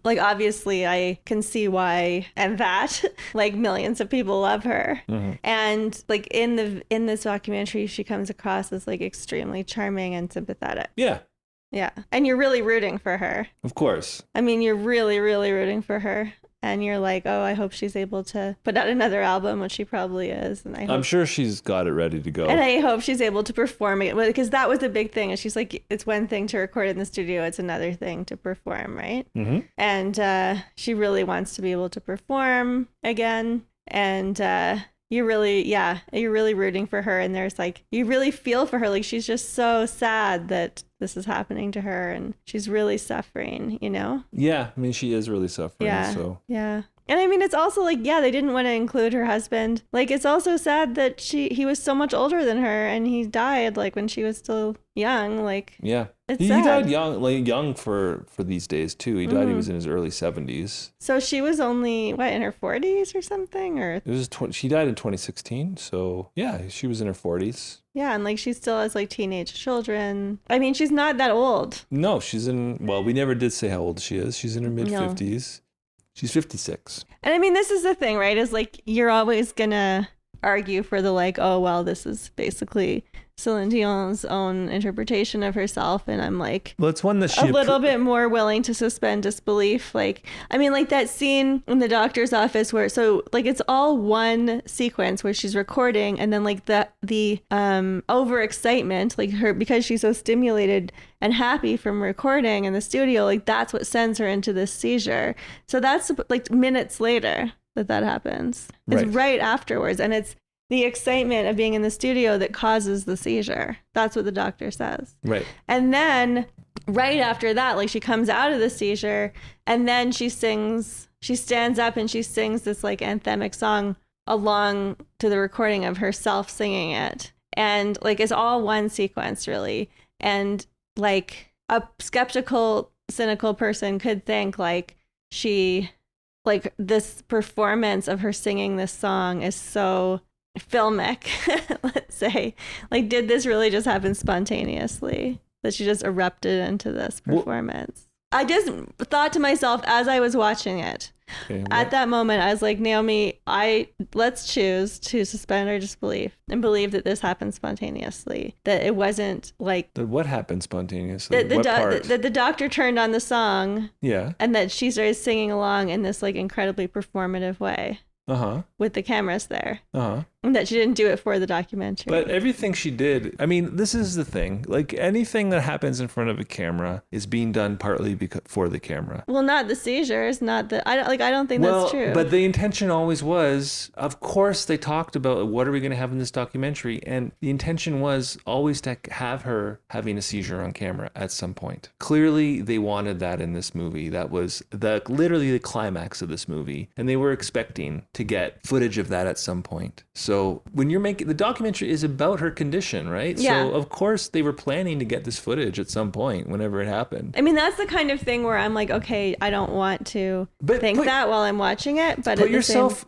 like obviously I can see why, and that like millions of people love her. Mm-hmm. And like in this documentary, she comes across as like extremely charming and sympathetic. Yeah. Yeah. And you're really rooting for her. Of course. I mean, you're really, really rooting for her. And you're like, oh, I hope she's able to put out another album, which she probably is. And I'm sure she's got it ready to go. And I hope she's able to perform it, because that was a big thing. And she's like, it's one thing to record in the studio, it's another thing to perform, right? Mm-hmm. And she really wants to be able to perform again. And you're really rooting for her. And there's like, you really feel for her. Like she's just so sad that this is happening to her, and she's really suffering, you know? Yeah, I mean, she is really suffering. Yeah, so. Yeah. And I mean, it's also like, yeah, they didn't want to include her husband. Like, it's also sad that he was so much older than her, and he died like when she was still young. Like, yeah, he died young for these days too. He died. He was in his early 70s. So she was only in her 40s or something, or it was she died in 2016. So yeah, she was in her 40s. Yeah, and like she still has like teenage children. I mean, she's not that old. No, we never did say how old she is. She's in her mid 50s. She's 56. And I mean, this is the thing, right? Is like, you're always gonna argue for the like, oh, well, this is basically Celine Dion's own interpretation of herself. And I'm like, well, it's one that a little bit more willing to suspend disbelief. Like, I mean, like that scene in the doctor's office where, so like, it's all one sequence where she's recording, and then like the overexcitement, like her, because she's so stimulated and happy from recording in the studio, like that's what sends her into this seizure. So that's like minutes later. that happens. It's right afterwards. And it's the excitement of being in the studio that causes the seizure. That's what the doctor says. Right. And then right after that, like she comes out of the seizure and then she stands up and she sings this like anthemic song along to the recording of herself singing it. And like it's all one sequence really. And like a skeptical, cynical person could think like this performance of her singing this song is so filmic, let's say. Like, did this really just happen spontaneously? That she just erupted into this performance? I just thought to myself as I was watching it, at that moment, I was like, Naomi, let's choose to suspend our disbelief and believe that this happened spontaneously. That it wasn't like... What happened spontaneously? That the doctor turned on the song. Yeah. And that she started singing along in this like incredibly performative way. With the cameras there. And that she didn't do it for the documentary. But everything she did, I mean, this is the thing. Like anything that happens in front of a camera is being done partly for the camera. Well, not the seizures, I don't think that's true. But the intention always was, of course, they talked about what are we going to have in this documentary, and the intention was always to have her having a seizure on camera at some point. Clearly, they wanted that in this movie. That was literally the climax of this movie, and they were expecting to get footage of that at some point. So when you're making the documentary is about her condition, right? Yeah. So of course they were planning to get this footage at some point whenever it happened. I mean, that's the kind of thing where I'm like, okay, I don't want to think that while I'm watching it, but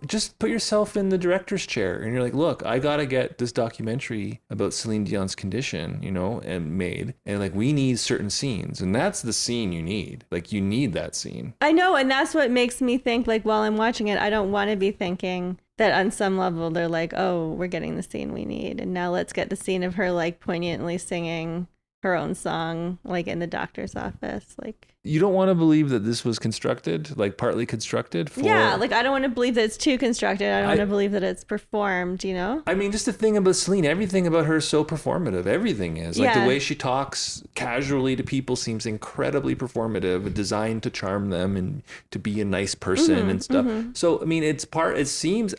just put yourself in the director's chair and you're like, look, I got to get this documentary about Celine Dion's condition, and made, and like we need certain scenes, and that's the scene you need. Like you need that scene. I know, and that's what makes me think like while I'm watching it, I don't want to be thinking that on some level they're like, oh, we're getting the scene we need, and now let's get the scene of her like poignantly singing her own song like in the doctor's office. Like, you don't want to believe that this was constructed, like partly constructed for... Yeah, like I don't want to believe that it's too constructed. I don't want to believe that it's performed, I mean, just the thing about Celine, everything about her is so performative. Everything is. Like the way she talks casually to people seems incredibly performative, designed to charm them and to be a nice person and stuff. So, I mean, it seems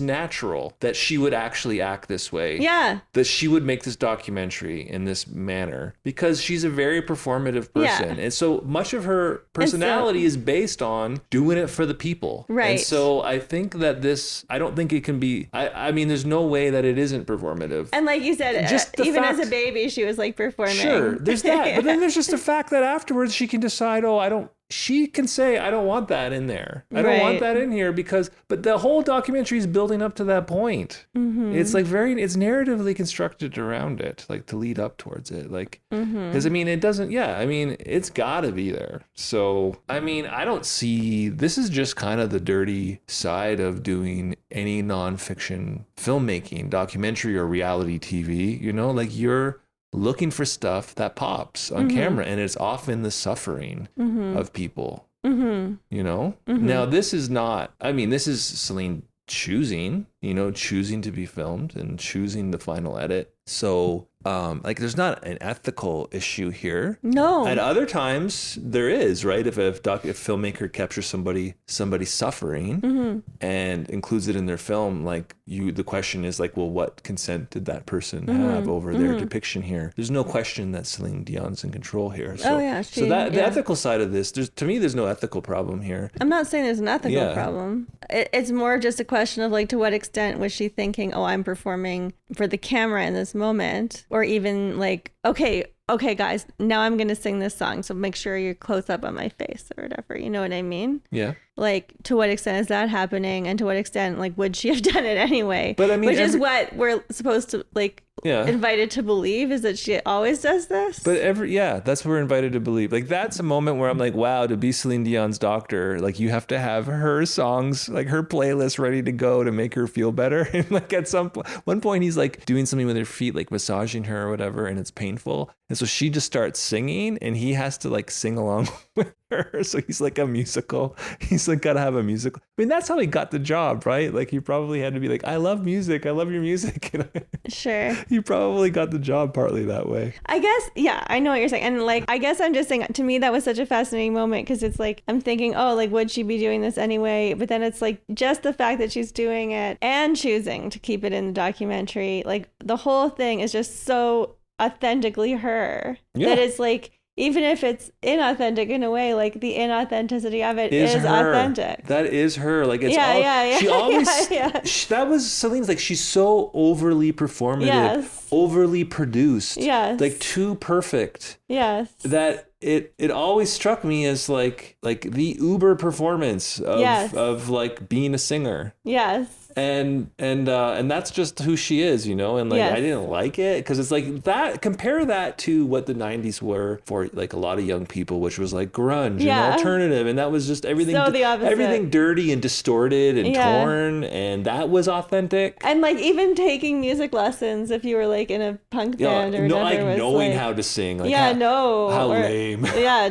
natural that she would actually act this way. Yeah. That she would make this documentary in this manner because she's a very performative person. Yeah. And so much of her personality is based on doing it for the people. Right. And so I think that I don't think it can be, I mean, there's no way that it isn't performative. And like you said, even as a baby, she was like performing. Sure, there's that. But then there's just the fact that afterwards she can decide, she can say, I don't want that in there. I don't want that in here but the whole documentary is building up to that point. It's like it's narratively constructed around it, like to lead up towards it. Like, because I mean, it's gotta be there. So, I mean, I don't see, this is just kind of the dirty side of doing any nonfiction filmmaking, documentary or reality TV, like you're looking for stuff that pops on camera, and it's often the suffering of people, Now this is not, this is Celine choosing to be filmed and choosing the final edit. So there's not an ethical issue here. No. At other times there is, right? If a filmmaker captures somebody suffering and includes it in their film, the question is like, well, what consent did that person have over their depiction here? There's no question that Celine Dion's in control here. So, the ethical side of this, to me, there's no ethical problem here. I'm not saying there's an ethical problem. It's more just a question of like, to what extent was she thinking, oh, I'm performing for the camera in this moment, or even like, okay guys, now I'm gonna sing this song, so make sure you're close up on my face or whatever, you know what I mean? Yeah. Like, to what extent is that happening, and to what extent like would she have done it anyway? But I mean, which is what we're supposed to like invited to believe, is that she always does this. But that's what we're invited to believe. Like, that's a moment where I'm like, wow, to be Celine Dion's doctor, like you have to have her songs, like her playlist ready to go to make her feel better. And like at one point he's like doing something with her feet, like massaging her or whatever, and it's painful. And so she just starts singing and he has to like sing along with her. So he's like a musical. He's like got to have a musical. I mean, that's how he got the job, right? Like he probably had to be like, I love music. I love your music. Sure. He probably got the job partly that way. I guess, yeah, I know what you're saying. And like, I guess I'm just saying, to me, that was such a fascinating moment because it's like, I'm thinking, oh, like, would she be doing this anyway? But then it's like, just the fact that she's doing it and choosing to keep it in the documentary, like, the whole thing is just so authentically her that it's like, even if it's inauthentic in a way, like the inauthenticity of it is authentic. That is her. Like it's she always that was Celine's, like she's so overly performative, overly produced, like too perfect. That it always struck me as like the uber performance of like being a singer. And that's just who she is, you know, and like I didn't like it because it's like that. Compare that to what the 90s were for like a lot of young people, which was like grunge and alternative, and that was just everything, so everything dirty and distorted and torn, and that was authentic. And like even taking music lessons, if you were like in a punk band or whatever, like was knowing like, how to sing, like how lame.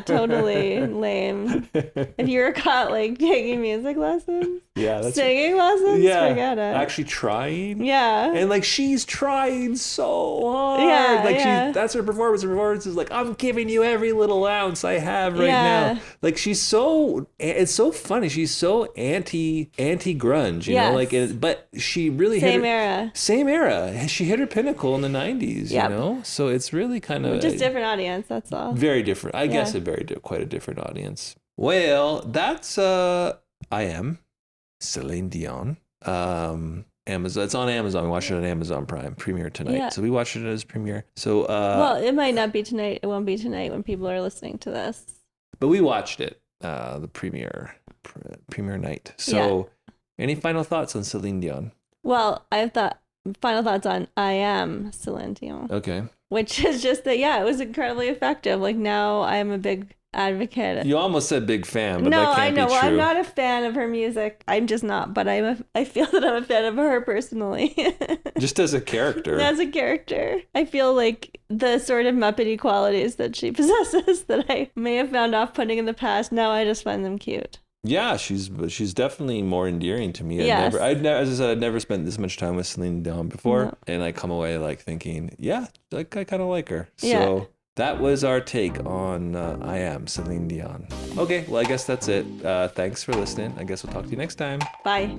Totally lame. If you were caught like taking music lessons, that's singing lessons, forget it. Actually trying, and like she's trying so hard, that's her performance. Her performance is like, I'm giving you every little ounce I have right now. Like it's so funny. She's so anti grunge, you know, like but she really same era. She hit her pinnacle in the 90s, you know, so it's really kind of just different audience. That's all. Very different, I guess. Quite a different audience. Well, that's I Am Celine Dion. Amazon. It's on Amazon. We watched it on Amazon Prime premiere tonight. So we watched it as premiere. So well, it might not be tonight. It won't be tonight when people are listening to this. But we watched it the premiere night. So any final thoughts on Celine Dion? Well, final thoughts on I Am Celine Dion. Okay. Which is just that it was incredibly effective. Like now I'm a big advocate. You almost said big fan, but that can't be true. Well, I'm not a fan of her music. I'm just not, but I feel that I'm a fan of her personally. Just as a character. As a character. I feel like the sort of Muppety qualities that she possesses that I may have found off-putting in the past, now I just find them cute. Yeah, she's definitely more endearing to me. As I said, I'd never spent this much time with Celine Dion before, and I come away like thinking, like I kind of like her. So that was our take on I Am Celine Dion. Okay, well I guess that's it. Thanks for listening. I guess we'll talk to you next time. Bye.